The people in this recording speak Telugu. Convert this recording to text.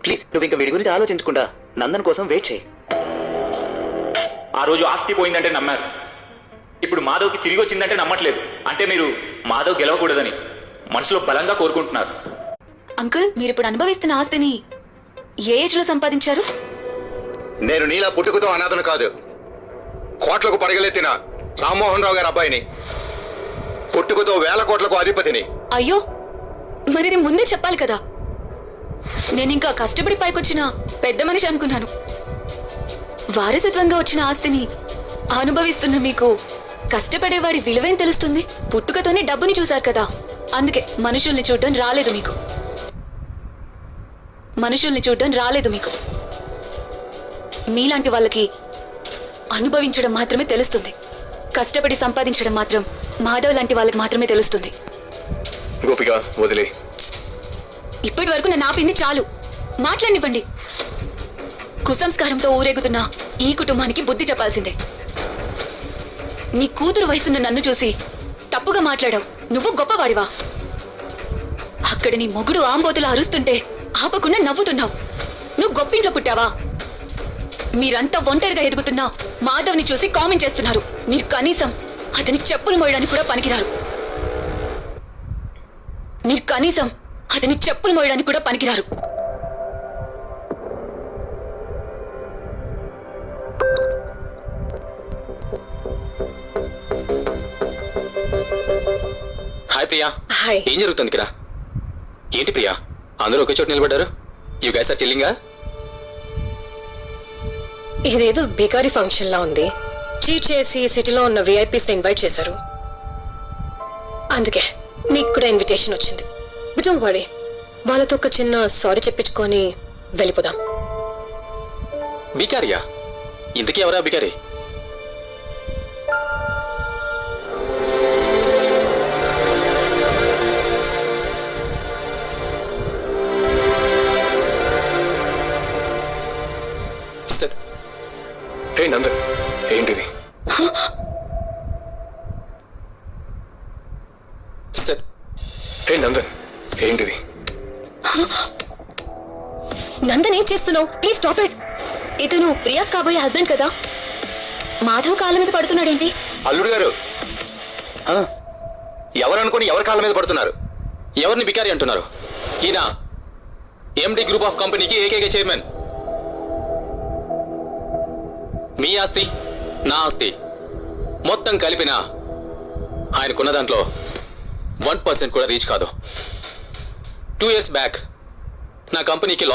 ప్లీజ్ నువ్వు ఇంకా వీడి గురించి ఆలోచించకుండా నందన్ కోసం వెయిట్ చేయి. ఆ రోజు ఆస్తి పోయిందంటే నమ్మారు, ఇప్పుడు మాధవ్కి తిరిగి వచ్చిందంటే నమ్మట్లేదు. అంటే మీరు మాధవ్ గెలవకూడదని మనసులో బలంగా కోరుకుంటున్నారు. అంకుల్, మీరు ఇప్పుడు అనుభవిస్తున్న ఆస్తిని ఏ ఏజ్ లో సంపాదించారు? నేను నీలా పుట్టుకతో అనాథను కాదు, కోట్లకు పడగలెత్తిన రామ్మోహన్ రావు గారి అబ్బాయిని, పుట్టుకతో 1000 కోట్లకు అధిపతిని. అయ్యో, మరిది ముందే చెప్పాలి కదా. నేను ఇంకా కష్టపడి పైకొచ్చిన పెద్ద మనిషి అనుకున్నాను. వారసత్వంగా వచ్చిన ఆస్తిని అనుభవిస్తున్న మీకు కష్టపడేవాడి విలువేం తెలుస్తుంది? పుట్టుకతోనే డబ్బుని చూశారు కదా, అందుకే మనుషుల్ని చూడడం రాలేదు మీకు. మీలాంటి వాళ్ళకి అనుభవించడం మాత్రమే తెలుస్తుంది. కష్టపడి సంపాదించడం మాత్రం మాధవ్ లాంటి వాళ్ళకి మాత్రమే తెలుస్తుంది. గోపిక వదిలే. ఇప్పటి వరకు నన్ను ఆపింది చాలు, మాట్లాడనివ్వండి. కుసంస్కారంతో ఊరేగుతున్న ఈ కుటుంబానికి బుద్ధి చెప్పాల్సిందే. నీ కూతురు వయసున్న నన్ను చూసి తప్పుగా మాట్లాడావు. నువ్వు గొప్పవాడివా? అక్కడ నీ మొగుడు ఆంబోతులు అరుస్తుంటే ఆపకుండా నవ్వుతున్నావు. నువ్వు గొప్పింట్లో పుట్టావా? మీరంతా ఒంటరిగా ఎదుగుతున్నా మాధవ్ని చూసి కామెంట్ చేస్తున్నారు. మీరు కనీసం అతని చెప్పులు మోయడానికి కూడా పనికిరారు. హాయ్ ప్రియా. హాయ్. ఏం జరుగుతుంది ఇక్కడ? ఏంటి ప్రియా, అందరూ ఒకే చోట నిలబడ్డారు? యు గైస్ ఆర్ చిల్లింగా? ఇదేదో బేకరీ ఫంక్షన్ లా ఉంది. చీట్ చేసి సిటీలో ఉన్న విఐపీస్ ని ఇన్వైట్ చేశారు, అందుకే నీకు కూడా ఇన్విటేషన్ వచ్చింది. బట్ డోంట్ వరీ, వాళ్ళతో ఒక చిన్న సారీ చెప్పించుకొని వెళ్ళిపోదాం. బికారియా? ఇంతకీ ఎవరా బికారి? సార్. హే నందన్, ఏంటిది? సార్. హే నందన్, ఏంటిది? నందన్, ఏం చేస్తున్నావు? Please stop it. ఇతను ప్రియా కాబోయే హస్బెండ్ కదా. మాధవ్ కాళ్ళ మీద పడుతున్నాడేంటి? అల్లుడు గారు, ఎవరు అనుకుని ఎవరి కాళ్ళ మీద పడుతున్నారు? ఎవరిని బికారి అంటున్నారు? ఈయన ఎండి గ్రూప్ ఆఫ్ కంపెనీకి ఏకైక చైర్మన్. మీ ఆస్తి, నా ఆస్తి మొత్తం కలిపిన ఆయనకున్న దాంట్లో 1% కూడా రీచ్ కాదు. 2 years బ్యాక్ నా కంపెనీకి